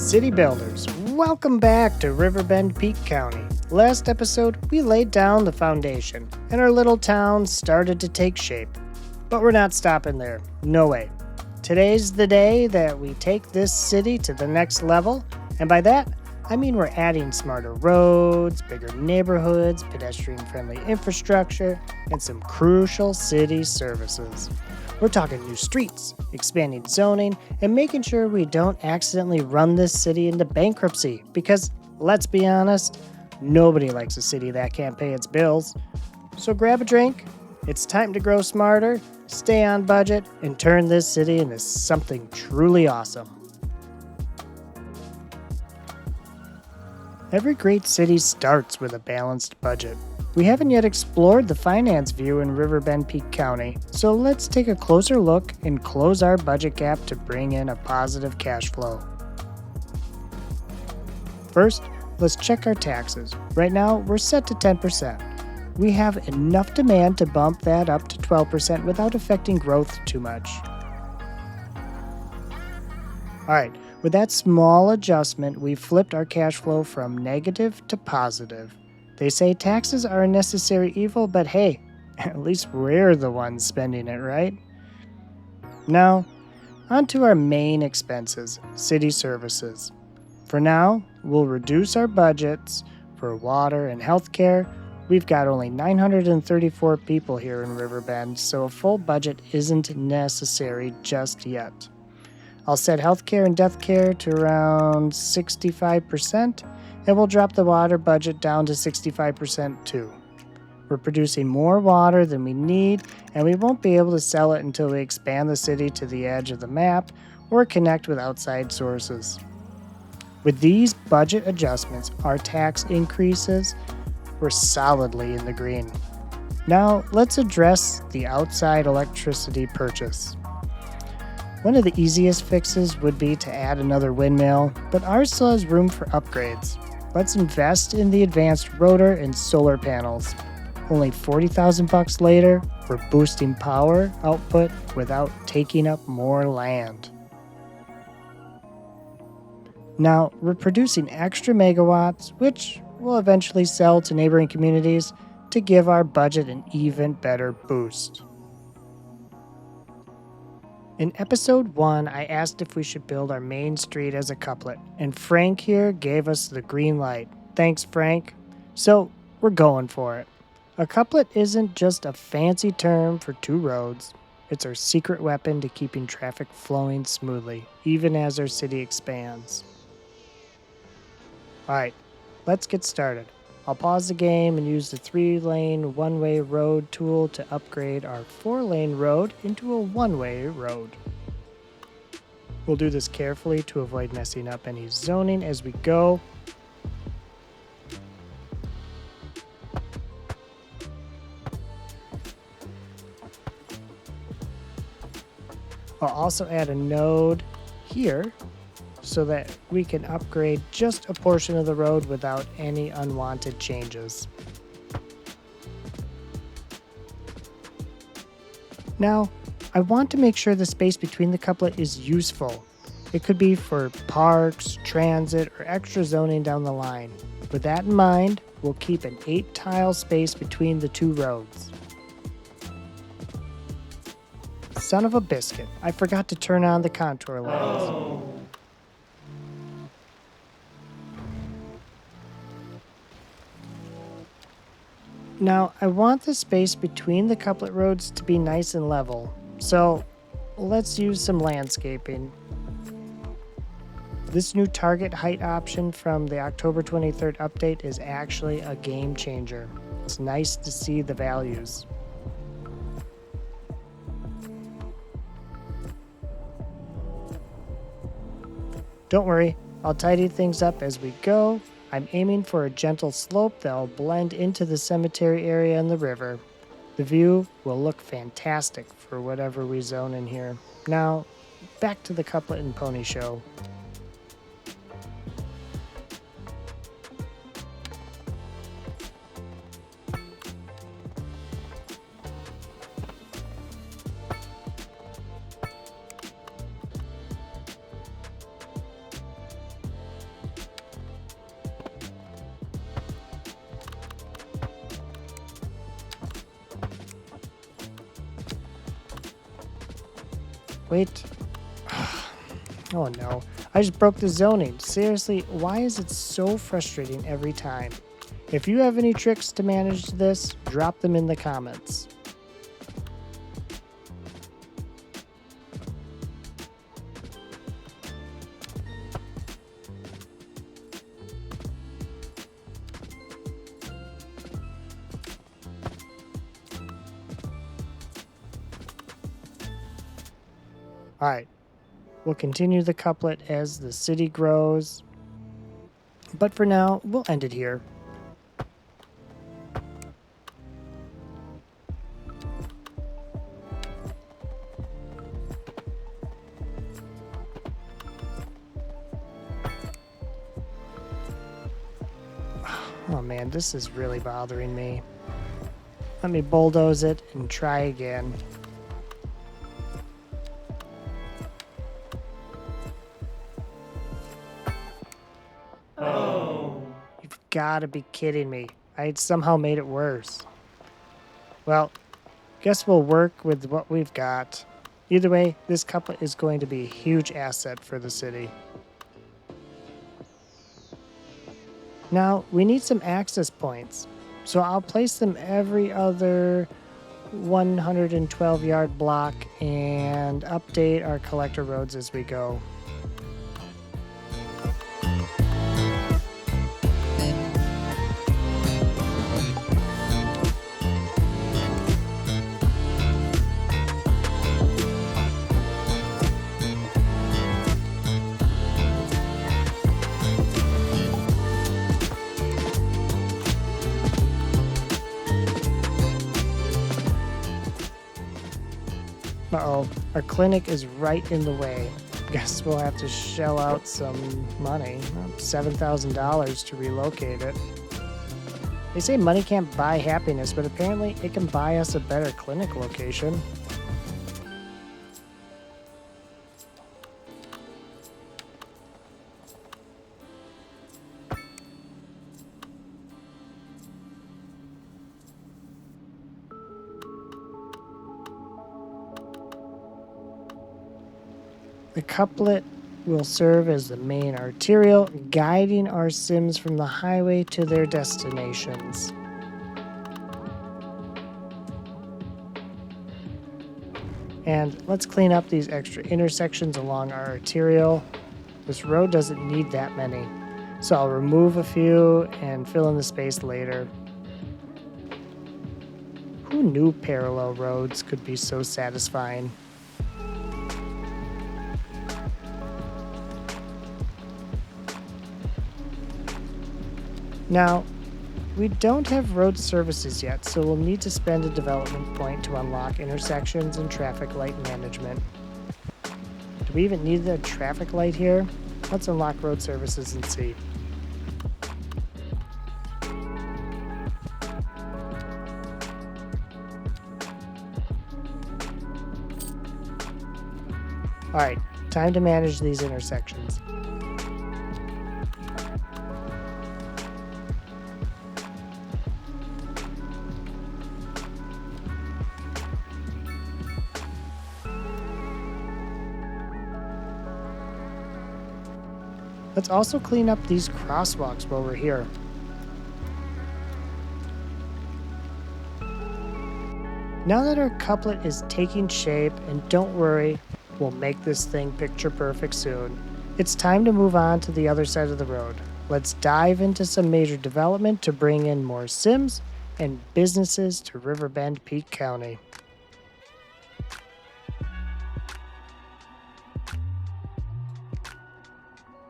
City builders, welcome back to Riverbend Peak County. Last episode, we laid down the foundation, and our little town started to take shape. But we're not stopping there. No way. Today's the day that we take this city to the next level, and by that, I mean we're adding smarter roads, bigger neighborhoods, pedestrian-friendly infrastructure, and some crucial city services. We're talking new streets, expanding zoning, and making sure we don't accidentally run this city into bankruptcy. Because, let's be honest, nobody likes a city that can't pay its bills. So grab a drink. It's time to grow smarter, stay on budget, and turn this city into something truly awesome. Every great city starts with a balanced budget. We haven't yet explored the finance view in Riverbend Peak County, so let's take a closer look and close our budget gap to bring in a positive cash flow. First, let's check our taxes. Right now, we're set to 10%. We have enough demand to bump that up to 12% without affecting growth too much. Alright, with that small adjustment, we flipped our cash flow from negative to positive. They say taxes are a necessary evil, but hey, at least we're the ones spending it, right? Now, on to our main expenses, city services. For now, we'll reduce our budgets for water and healthcare. We've got only 934 people here in Riverbend, so a full budget isn't necessary just yet. I'll set healthcare and death care to around 65%, and we'll drop the water budget down to 65% too. We're producing more water than we need, and we won't be able to sell it until we expand the city to the edge of the map or connect with outside sources. With these budget adjustments, our tax increases, we're solidly in the green. Now, let's address the outside electricity purchase. One of the easiest fixes would be to add another windmill, but ours still has room for upgrades. Let's invest in the advanced rotor and solar panels. Only $40,000 later, we're boosting power output without taking up more land. Now, we're producing extra megawatts, which we'll eventually sell to neighboring communities to give our budget an even better boost. In episode 1, I asked if we should build our main street as a couplet, and Frank here gave us the green light. Thanks, Frank. So, we're going for it. A couplet isn't just a fancy term for two roads. It's our secret weapon to keeping traffic flowing smoothly, even as our city expands. Alright, let's get started. I'll pause the game and use the 3-lane one-way road tool to upgrade our 4-lane road into a one-way road. We'll do this carefully to avoid messing up any zoning as we go. I'll also add a node here so that we can upgrade just a portion of the road without any unwanted changes. Now, I want to make sure the space between the couplet is useful. It could be for parks, transit, or extra zoning down the line. With that in mind, we'll keep an 8-tile space between the two roads. Son of a biscuit, I forgot to turn on the contour lines. Now, I want the space between the couplet roads to be nice and level, so let's use some landscaping. This new target height option from the October 23rd update is actually a game changer. It's nice to see the values. Don't worry, I'll tidy things up as we go. I'm aiming for a gentle slope that will blend into the cemetery area and the river. The view will look fantastic for whatever we zone in here. Now, back to the couplet and pony show. Wait. Oh no. I just broke the zoning. Seriously, why is it so frustrating every time? If you have any tricks to manage this, drop them in the comments. Alright, we'll continue the couplet as the city grows. But for now, we'll end it here. Oh man, this is really bothering me. Let me bulldoze it and try again. Oh. You've got to be kidding me. I somehow made it worse. Well, guess we'll work with what we've got. Either way, this couplet is going to be a huge asset for the city. Now, we need some access points, so I'll place them every other 112-yard block and update our collector roads as we go. Uh-oh, our clinic is right in the way. Guess we'll have to shell out some money, $7,000 to relocate it. They say money can't buy happiness, but apparently it can buy us a better clinic location. The couplet will serve as the main arterial, guiding our cims from the highway to their destinations. And let's clean up these extra intersections along our arterial. This road doesn't need that many, so I'll remove a few and fill in the space later. Who knew parallel roads could be so satisfying? Now, we don't have road services yet, so we'll need to spend a development point to unlock intersections and traffic light management. Do we even need a traffic light here? Let's unlock road services and see. Alright, time to manage these intersections. Let's also clean up these crosswalks while we're here. Now that our couplet is taking shape, and don't worry, we'll make this thing picture perfect soon, it's time to move on to the other side of the road. Let's dive into some major development to bring in more cims and businesses to Riverbend Peak County.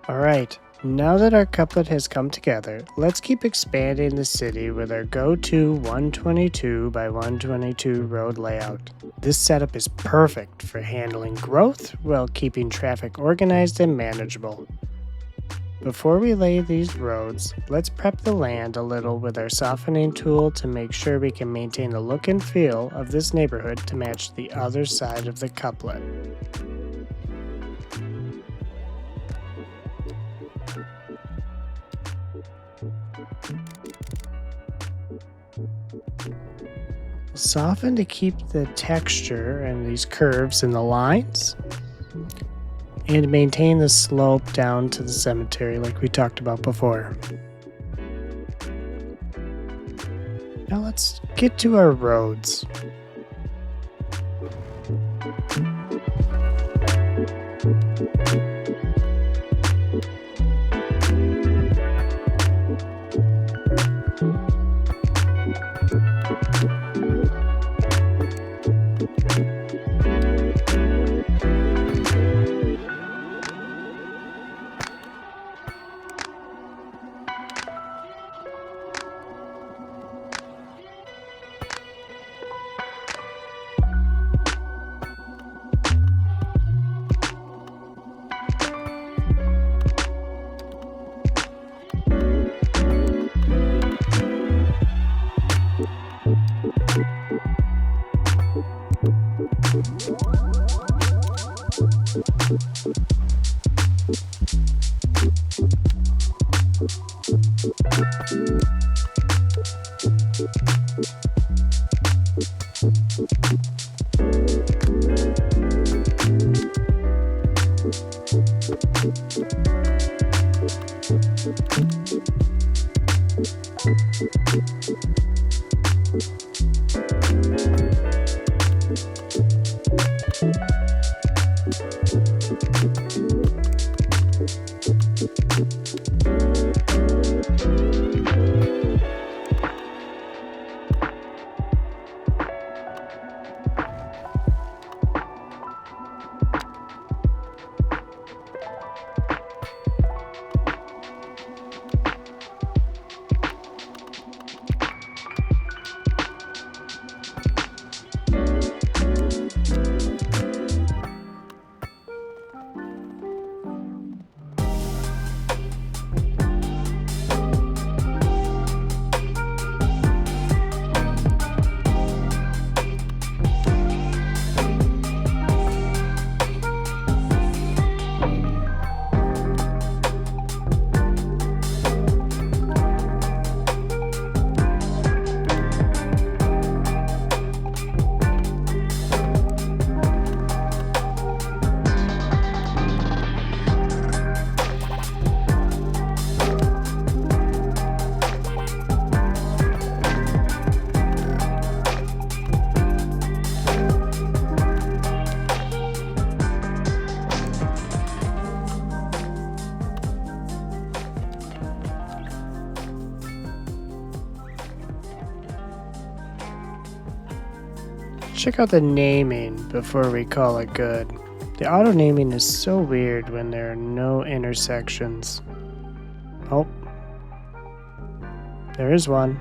Alright, now that our couplet has come together, let's keep expanding the city with our go-to 122 by 122 road layout. This setup is perfect for handling growth while keeping traffic organized and manageable. Before we lay these roads, let's prep the land a little with our softening tool to make sure we can maintain the look and feel of this neighborhood to match the other side of the couplet. Soften to keep the texture and these curves in the lines, and maintain the slope down to the cemetery like we talked about before. Now let's get to our roads. Check out the naming before we call it good. The auto naming is so weird when there are no intersections. Oh, there is one.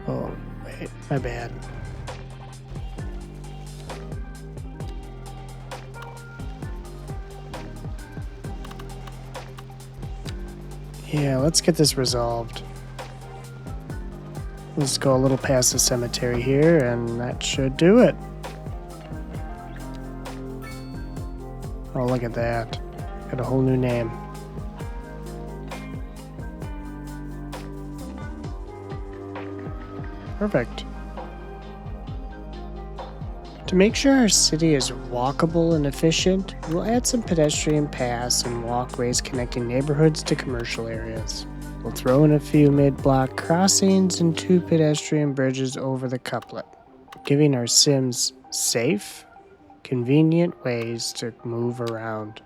Oh, wait, my bad. Yeah, let's get this resolved. Let's go a little past the cemetery here, and that should do it. Oh, look at that. Got a whole new name. Perfect. To make sure our city is walkable and efficient, we'll add some pedestrian paths and walkways connecting neighborhoods to commercial areas. We'll throw in a few mid-block crossings and 2 pedestrian bridges over the couplet, giving our cims safe, convenient ways to move around.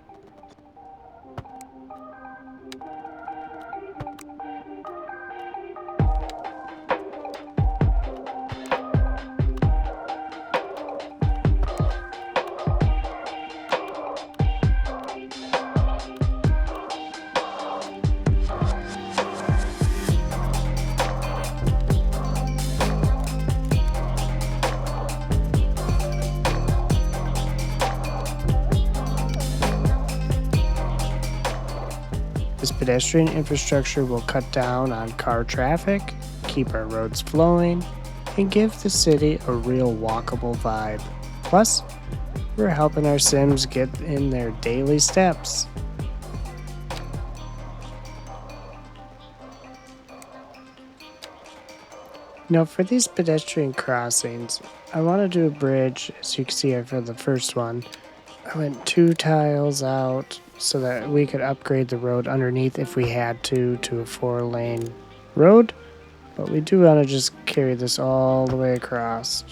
This pedestrian infrastructure will cut down on car traffic, keep our roads flowing, and give the city a real walkable vibe. Plus, we're helping our cims get in their daily steps. For these pedestrian crossings, I want to do a bridge. As you can see, for the first one, I went 2 tiles out so that we could upgrade the road underneath if we had to a 4-lane road. But we do want to just carry this all the way across.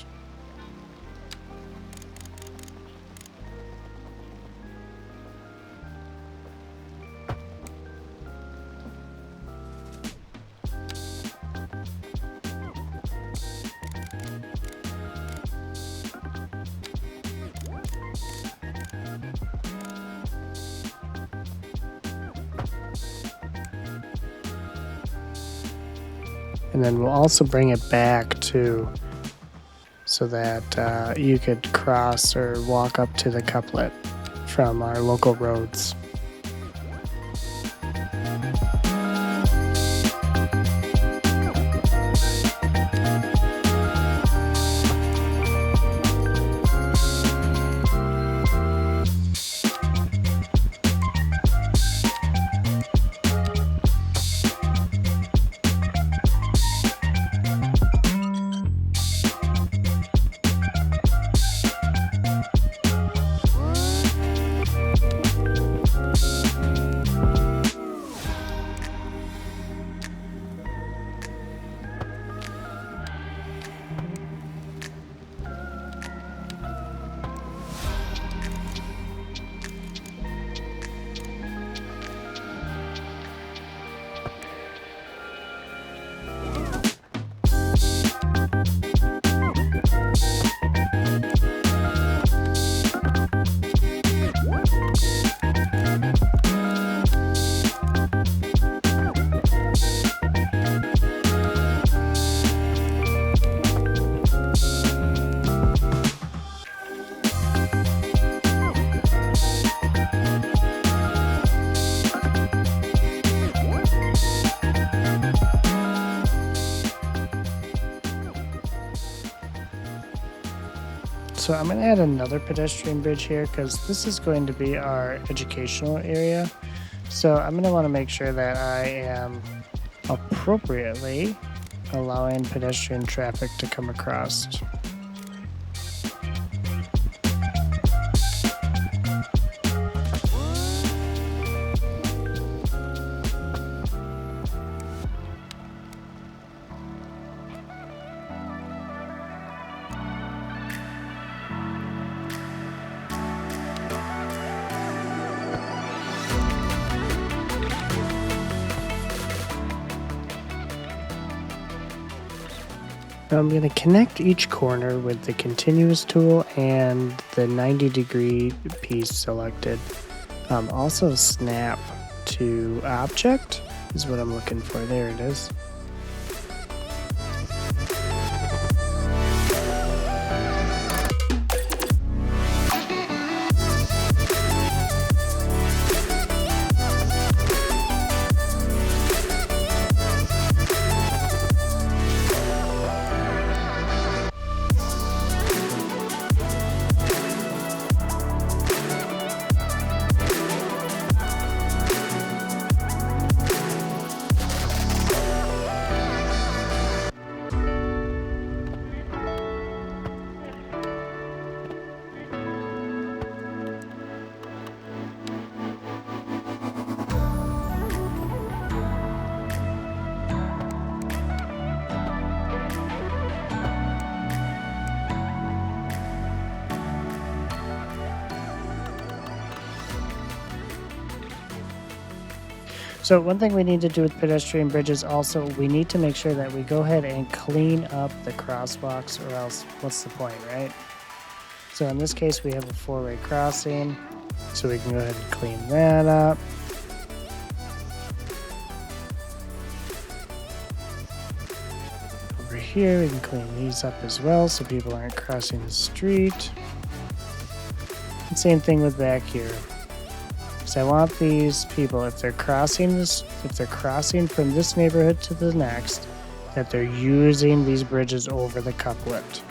And then we'll also bring it back too, so that you could cross or walk up to the couplet from our local roads. So I'm going to add another pedestrian bridge here because this is going to be our educational area. So I'm going to want to make sure that I am appropriately allowing pedestrian traffic to come across. Now I'm going to connect each corner with the continuous tool and the 90-degree piece selected. Also snap to object is what I'm looking for. There it is. So one thing we need to do with pedestrian bridges also, we need to make sure that we go ahead and clean up the crosswalks, or else what's the point, right? So in this case, we have a 4-way crossing, so we can go ahead and clean that up. Over here, we can clean these up as well so people aren't crossing the street. And same thing with back here. So I want these people, if they're crossing from this neighborhood to the next, that they're using these bridges over the couplet.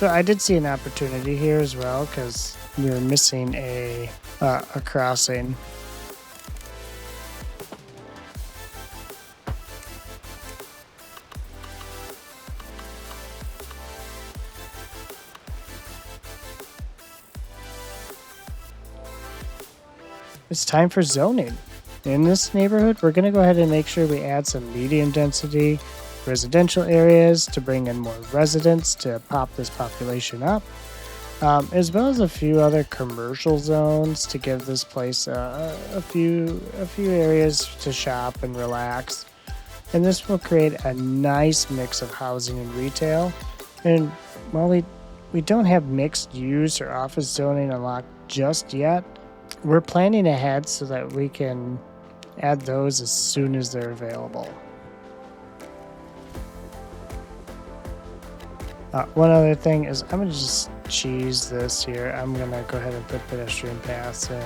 So I did see an opportunity here as well because we were missing a crossing. It's time for zoning. In this neighborhood, we're going to go ahead and make sure we add some medium density residential areas to bring in more residents to pop this population up, as well as a few other commercial zones to give this place a few areas to shop and relax. And this will create a nice mix of housing and retail. And while we don't have mixed use or office zoning unlocked just yet, we're planning ahead so that we can add those as soon as they're available. One other thing is I'm going to just cheese this here. I'm going to go ahead and put pedestrian paths in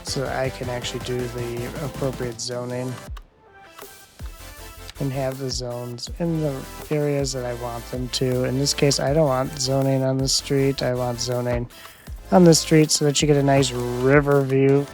so that I can actually do the appropriate zoning and have the zones in the areas that I want them to. In this case, I don't want zoning on the street. I want zoning on the street so that you get a nice river view.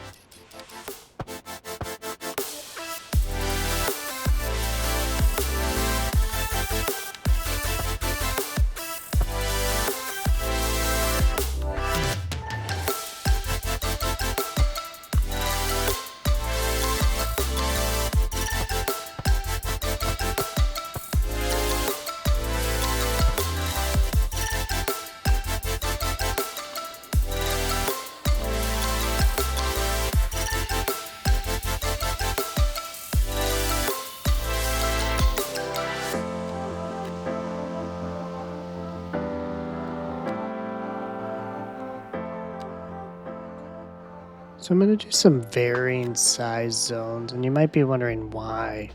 So I'm going to do some varying size zones, and you might be wondering why.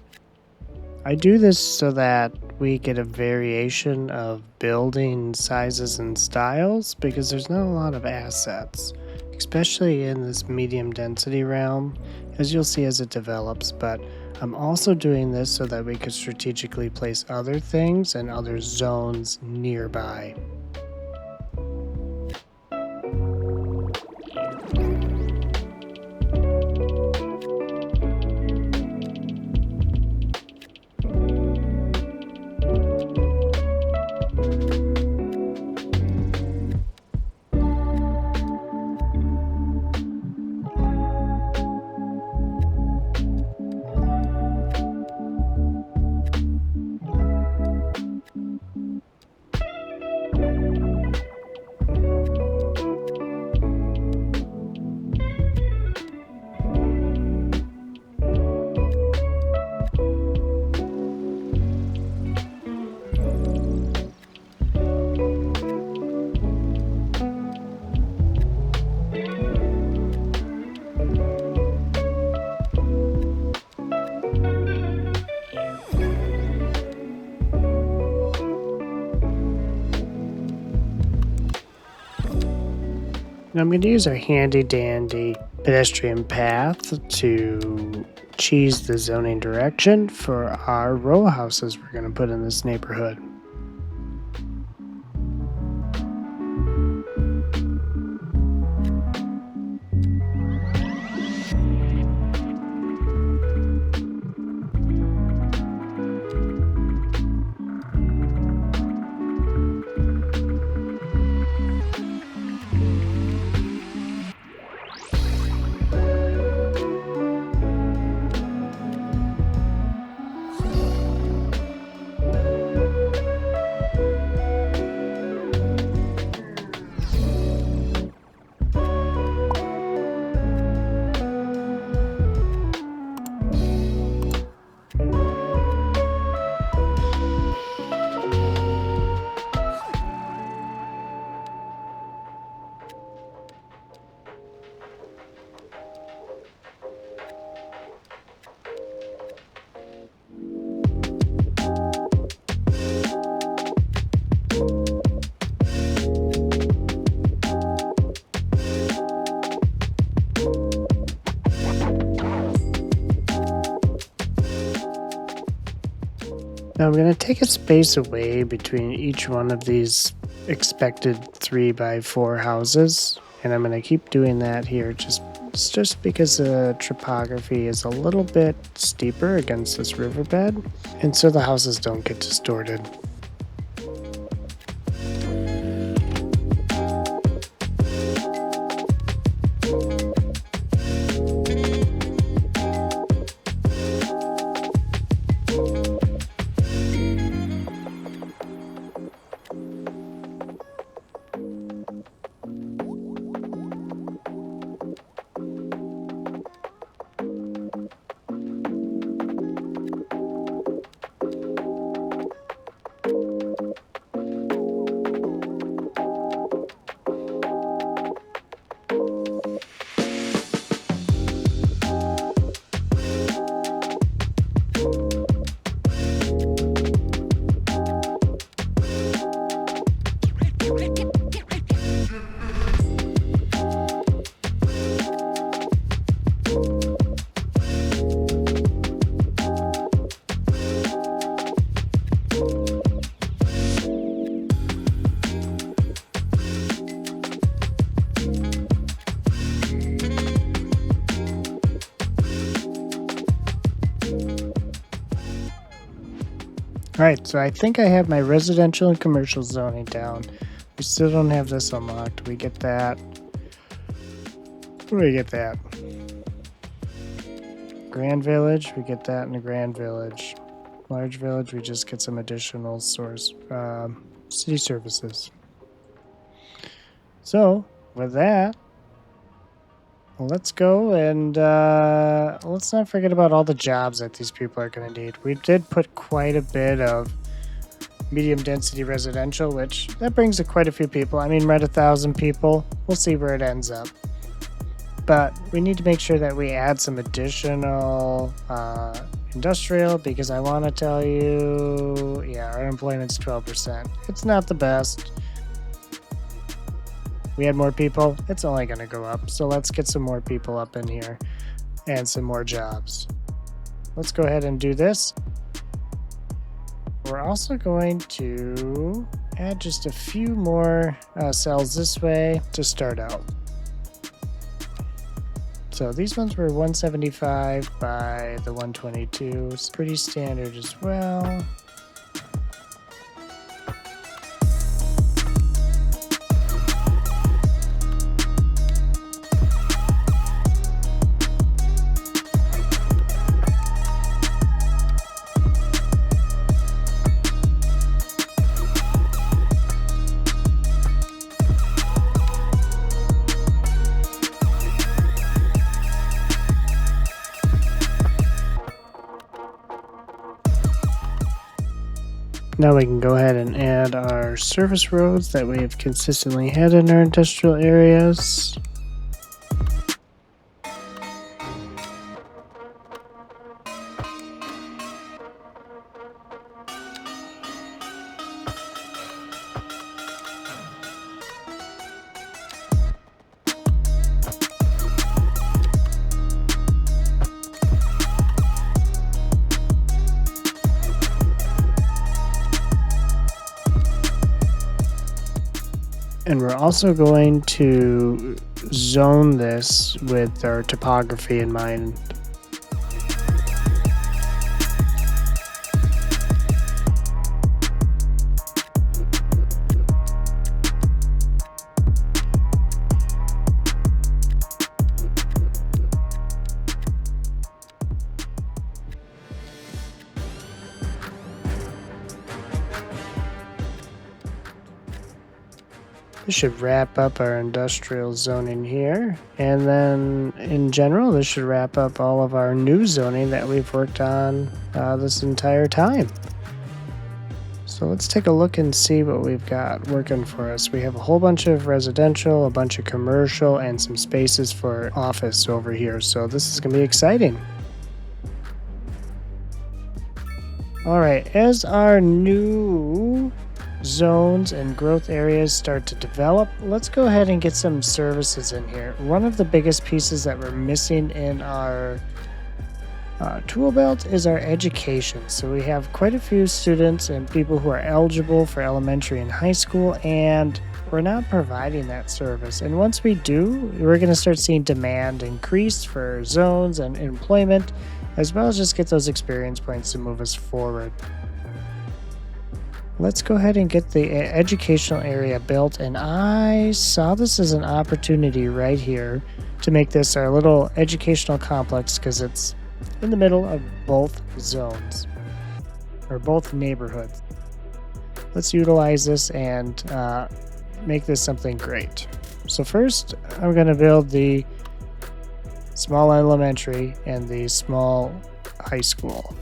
I do this so that we get a variation of building sizes and styles because there's not a lot of assets, especially in this medium density realm, as you'll see as it develops. But I'm also doing this so that we could strategically place other things and other zones nearby. And I'm going to use our handy dandy pedestrian path to cheese the zoning direction for our row houses we're going to put in this neighborhood. Now I'm going to take a space away between each one of these expected 3x4 houses, and I'm going to keep doing that here just because the topography is a little bit steeper against this riverbed, and so the houses don't get distorted. Alright, so I think I have my residential and commercial zoning down. We still don't have this unlocked. We get that. We get that. Grand Village, we get that in the Grand Village. Large Village, we just get some additional source city services. So, with that, let's go and let's not forget about all the jobs that these people are going to need. We did put quite a bit of medium density residential, which that brings quite a few people. I mean, we're at 1,000 people. We'll see where it ends up. But we need to make sure that we add some additional industrial, because I want to tell you, yeah, our unemployment's 12%. It's not the best. We had more people, it's only going to go up. So let's get some more people up in here and some more jobs. Let's go ahead and do this. We're also going to add just a few more cells this way to start out. So these ones were 175 by the 122. It's pretty standard as well. Now we can go ahead and add our service roads that we have consistently had in our industrial areas. And we're also going to zone this with our topography in mind. This should wrap up our industrial zoning here, and then in general this should wrap up all of our new zoning that we've worked on this entire time. So let's take a look and see what we've got working for us. We have a whole bunch of residential, a bunch of commercial, and some spaces for office over here, so this is going to be exciting. Alright, as our new zones and growth areas start to develop, let's go ahead and get some services in here. One of the biggest pieces that we're missing in our Tool belt is our education. So we have quite a few students and people who are eligible for elementary and high school, and we're not providing that service. And once we do, we're going to start seeing demand increase for zones and employment, as well as just get those experience points to move us forward. Let's go ahead and get the educational area built, and I saw this as an opportunity right here to make this our little educational complex because it's in the middle of both zones or both neighborhoods. Let's utilize this and make this something great. So first, I'm going to build the small elementary and the small high school.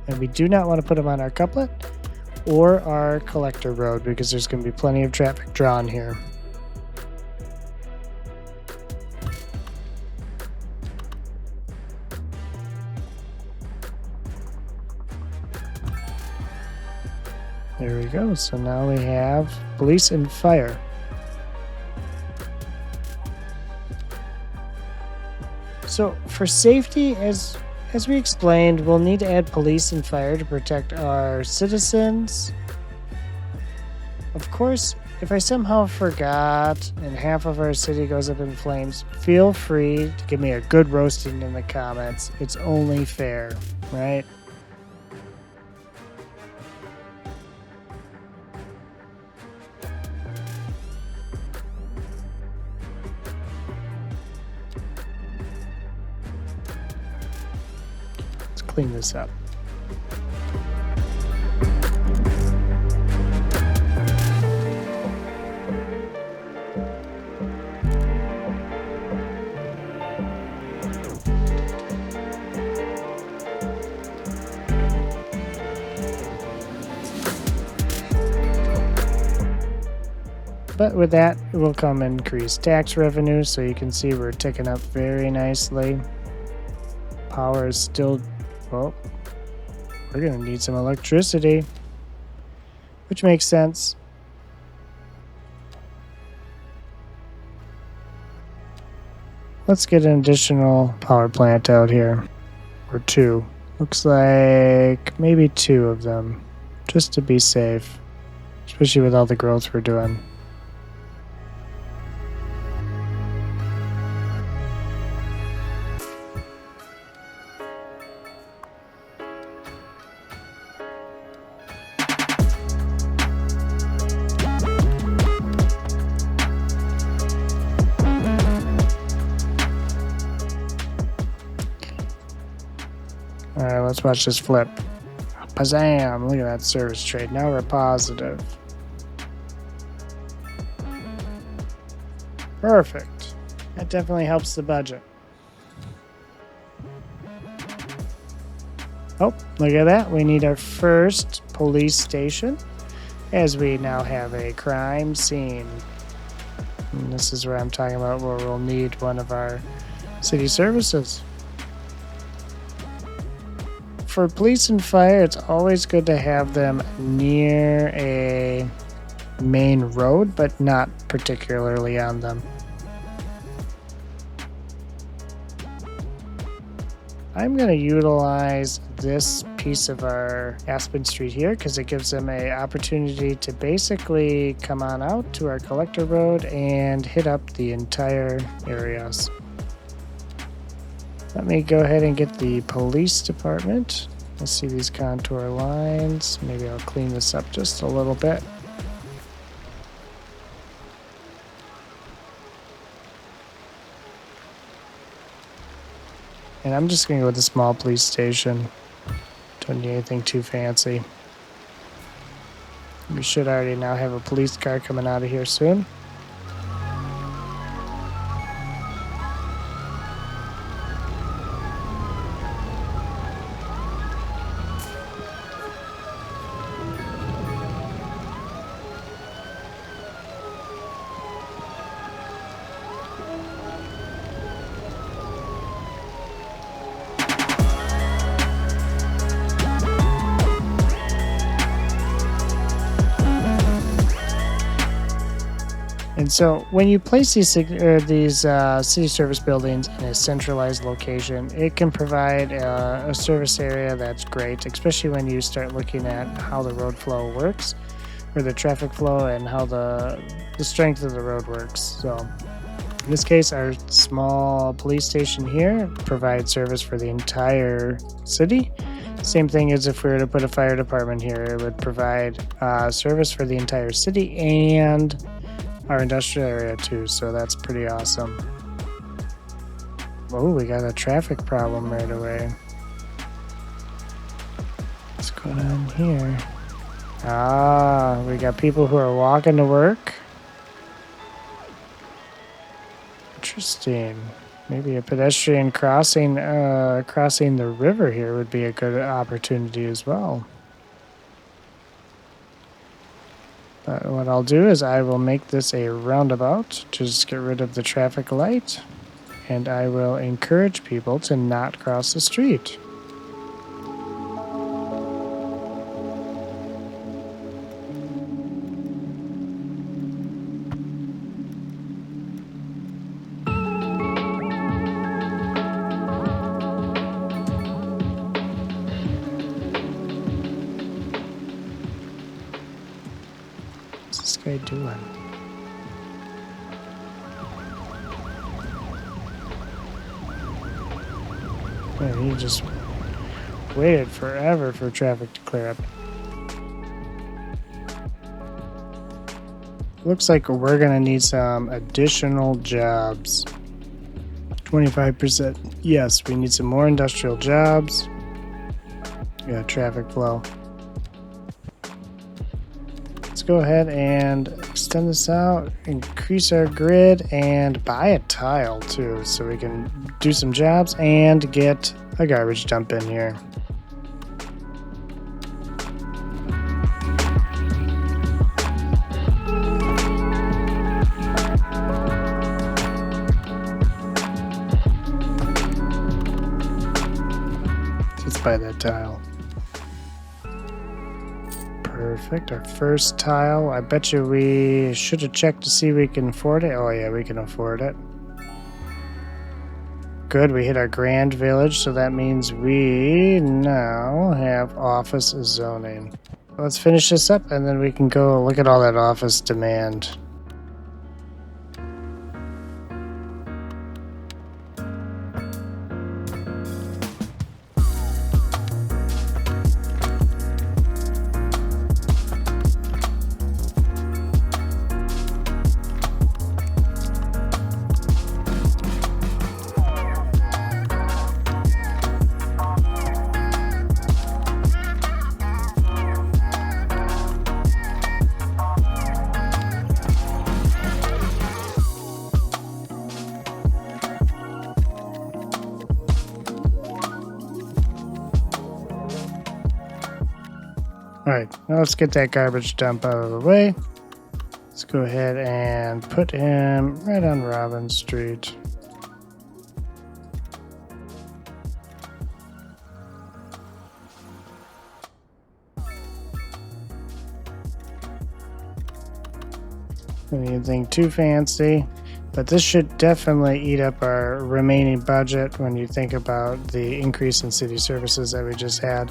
And we do not want to put them on our couplet or our collector road because there's going to be plenty of traffic drawn here. There we go. So now we have police and fire. So for safety, as we explained, we'll need to add police and fire to protect our citizens. Of course, if I somehow forgot and half of our city goes up in flames, feel free to give me a good roasting in the comments. It's only fair, right? Clean this up. But with that, it will come increased tax revenue, so you can see we're ticking up very nicely. Power is still, well, we're going to need some electricity, which makes sense. Let's get an additional power plant out here, or two. Looks like maybe two of them, just to be safe, especially with all the growth we're doing. Alright, let's watch this flip. Pazam! Look at that service trade. Now we're positive. Perfect. That definitely helps the budget. Oh, look at that. We need our first police station, as we now have a crime scene. And this is where I'm talking about where we'll need one of our city services. For police and fire, it's always good to have them near a main road, but not particularly on them. I'm going to utilize this piece of our Aspen Street here because it gives them an opportunity to basically come on out to our collector road and hit up the entire areas. Let me go ahead and get the police department. Let's see these contour lines. Maybe I'll clean this up just a little bit. And I'm just going to go with a small police station. Don't need anything too fancy. We should already now have a police car coming out of here soon. And so when you place these city service buildings in a centralized location, it can provide a service area that's great, especially when you start looking at how the road flow works, or the traffic flow, and how the strength of the road works. So in this case, our small police station here provides service for the entire city. Same thing as if we were to put a fire department here, it would provide service for the entire city and our industrial area too, so that's pretty awesome. Oh, we got a traffic problem right away. What's going on here? Ah, we got people who are walking to work. Interesting. Maybe a pedestrian crossing the river here would be a good opportunity as well. But what I'll do is I will make this a roundabout to just get rid of the traffic light, and I will encourage people to not cross the street. What's this guy doing? Man, he just waited forever for traffic to clear up. Looks like we're gonna need some additional jobs. 25%. Yes, we need some more industrial jobs. Yeah, traffic flow. Let's go ahead and extend this out, increase our grid, and buy a tile too, so we can do some jobs and get a garbage dump in here. Let's buy that tile. Perfect. Our first tile. I bet you we should have checked to see if we can afford it. Oh yeah, we can afford it. Good, we hit our grand village, so that means we now have office zoning. Let's finish this up and then we can go look at all that office demand. Alright, now let's get that garbage dump out of the way. Let's go ahead and put him right on Robin Street. Anything too fancy, but this should definitely eat up our remaining budget when you think about the increase in city services that we just had.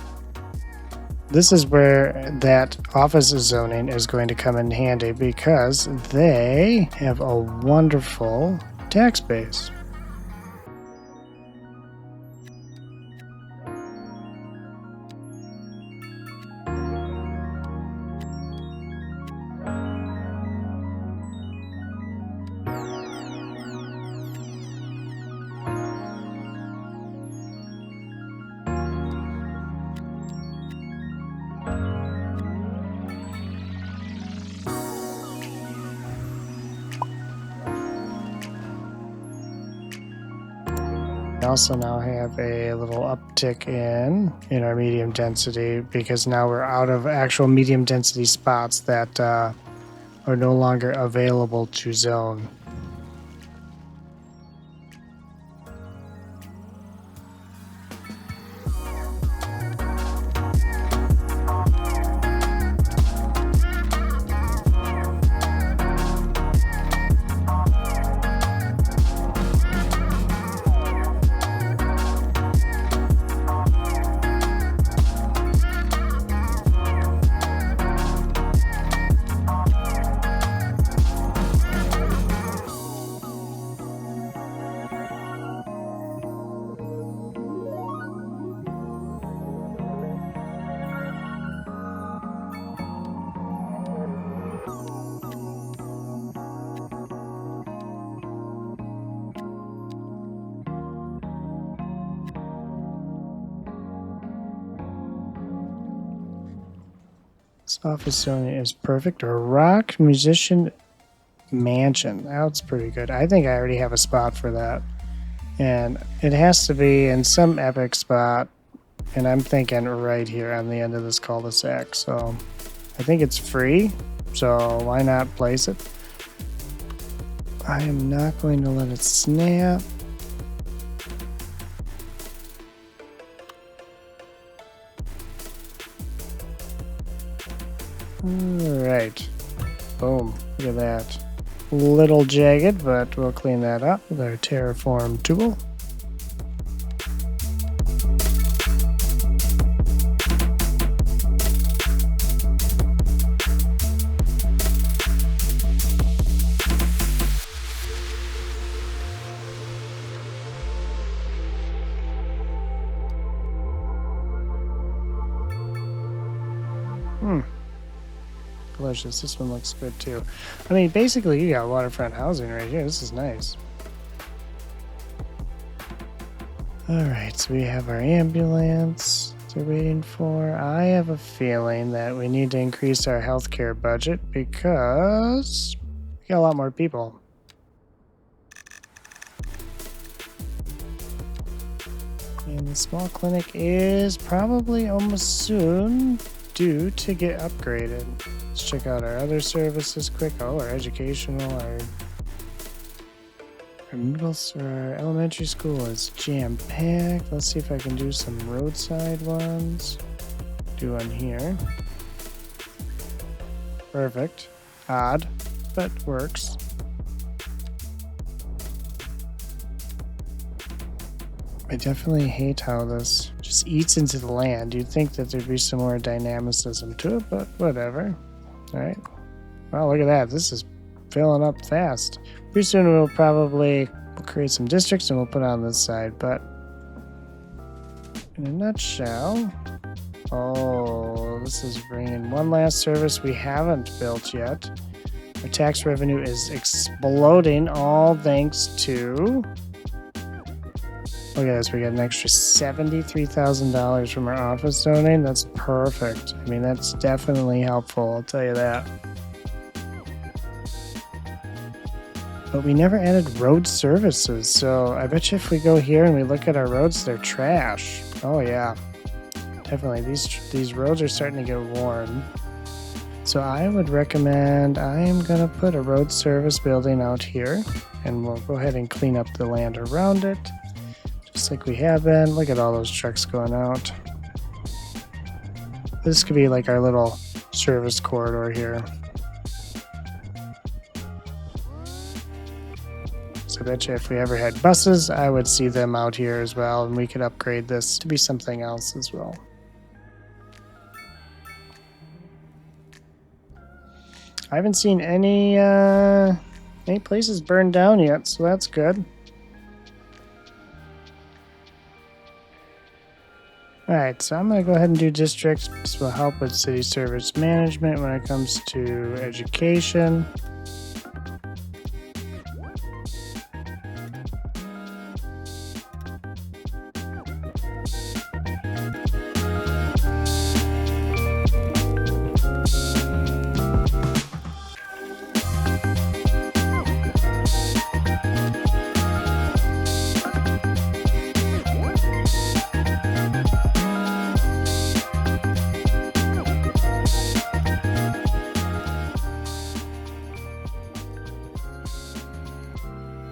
This is where that office zoning is going to come in handy because they have a wonderful tax base. We also now have a little uptick in our medium density because now we're out of actual medium density spots that are no longer available to zone. This office zone is perfect. A rock musician mansion. That's pretty good. I think I already have a spot for that. And it has to be in some epic spot. And I'm thinking right here on the end of this cul-de-sac. So I think it's free. So why not place it? I am not going to let it snap. Alright. Boom. Look at that. A little jagged, but we'll clean that up with our terraform tool. Delicious. This one looks good too. I mean, basically, you got waterfront housing right here. This is nice. Alright, so we have our ambulance they're waiting for. I have a feeling that we need to increase our healthcare budget because we got a lot more people. And the small clinic is probably almost soon due to get upgraded. Let's check out our other services quick. Oh, our educational, our our elementary school is jam-packed. Let's see if I can do some roadside ones. Do one here. Perfect. Odd, but works. I definitely hate how this just eats into the land. You'd think that there'd be some more dynamicism to it, but whatever. All right. Well, look at that. This is filling up fast. Pretty soon we'll create some districts and we'll put it on this side, but in a nutshell, oh, this is bringing one last service we haven't built yet. Our tax revenue is exploding, all thanks to... Look at this, we got an extra $73,000 from our office zoning. That's perfect. I mean, that's definitely helpful, I'll tell you that. But we never added road services, so I bet you if we go here and we look at our roads, they're trash. Oh yeah, definitely. These roads are starting to get worn. So I would recommend, I am gonna put a road service building out here, and we'll go ahead and clean up the land around it. Just like we have been. Look at all those trucks going out. This could be like our little service corridor here. So I bet you if we ever had buses, I would see them out here as well, and we could upgrade this to be something else as well. I haven't seen any places burned down yet, so that's good. Alright, so I'm going to go ahead and do districts. This will help with city service management when it comes to education.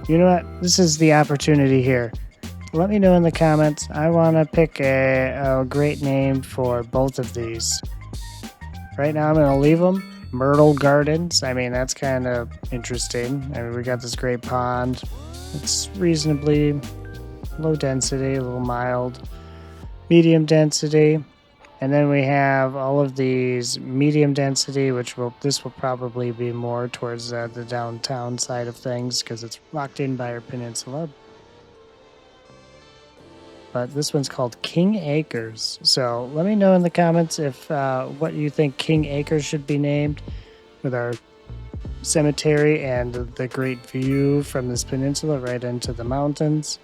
You know what? This is the opportunity here. Let me know in the comments. I want to pick a great name for both of these. Right now I'm going to leave them Myrtle Gardens. I mean, that's kind of interesting. I mean, we got this great pond. It's reasonably low density, a little mild, medium density. And then we have all of these medium density, this will probably be more towards the downtown side of things because it's locked in by our peninsula. But this one's called King Acres. So let me know in the comments if what you think King Acres should be named, with our cemetery and the great view from this peninsula right into the mountains.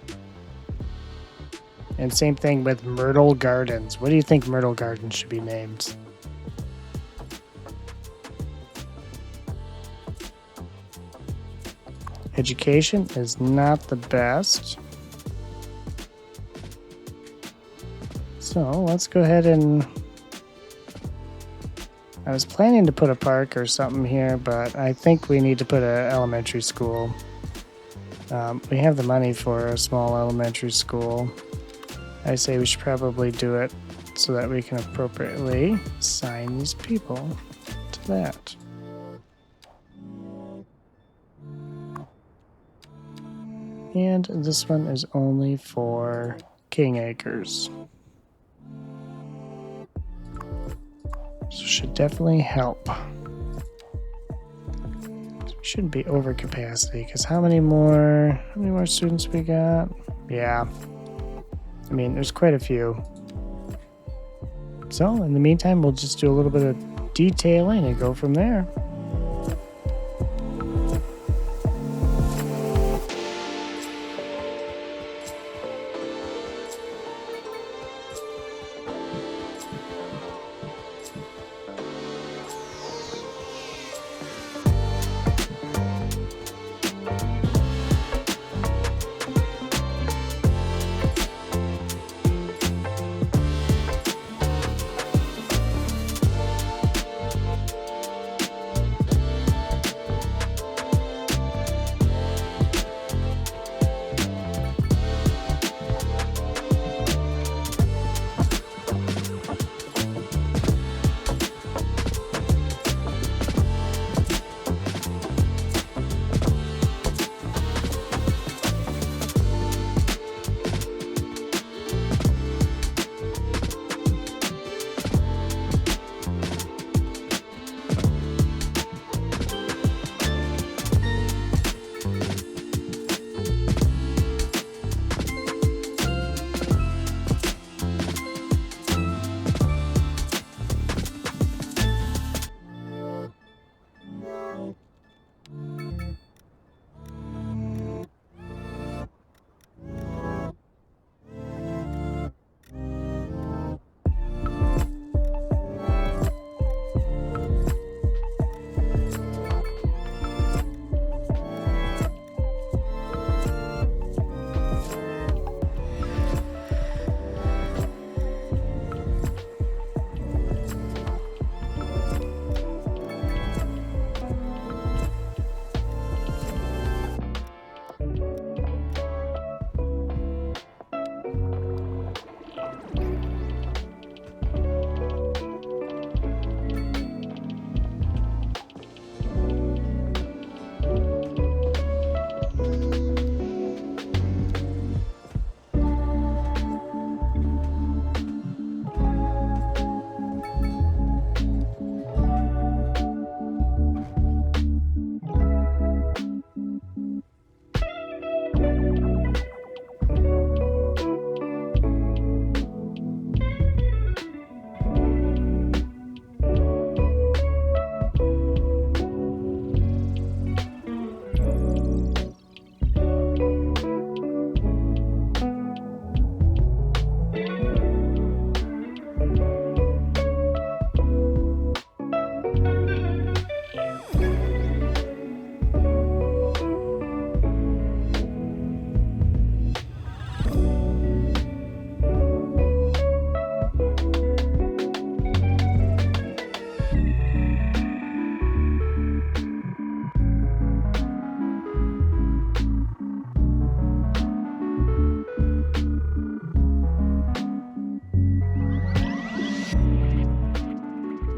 And same thing with Myrtle Gardens. What do you think Myrtle Gardens should be named? Education is not the best. So let's go ahead and... I was planning to put a park or something here, but I think we need to put an elementary school. We have the money for a small elementary school. I say we should probably do it so that we can appropriately assign these people to that. And this one is only for King Acres. So should definitely help. Shouldn't be over capacity, because how many more students we got? Yeah. I mean, there's quite a few. So in the meantime, we'll just do a little bit of detailing and go from there.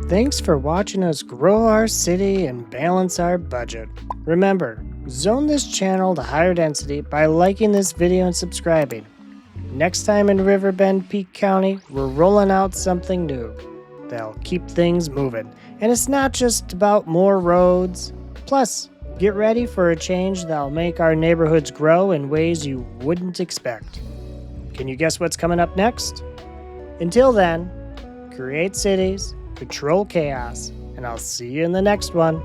Thanks for watching us grow our city and balance our budget. Remember, zone this channel to higher density by liking this video and subscribing. Next time in Riverbend Peak County, we're rolling out something new that'll keep things moving. And it's not just about more roads. Plus, get ready for a change that'll make our neighborhoods grow in ways you wouldn't expect. Can you guess what's coming up next? Until then, create cities, control chaos, and I'll see you in the next one.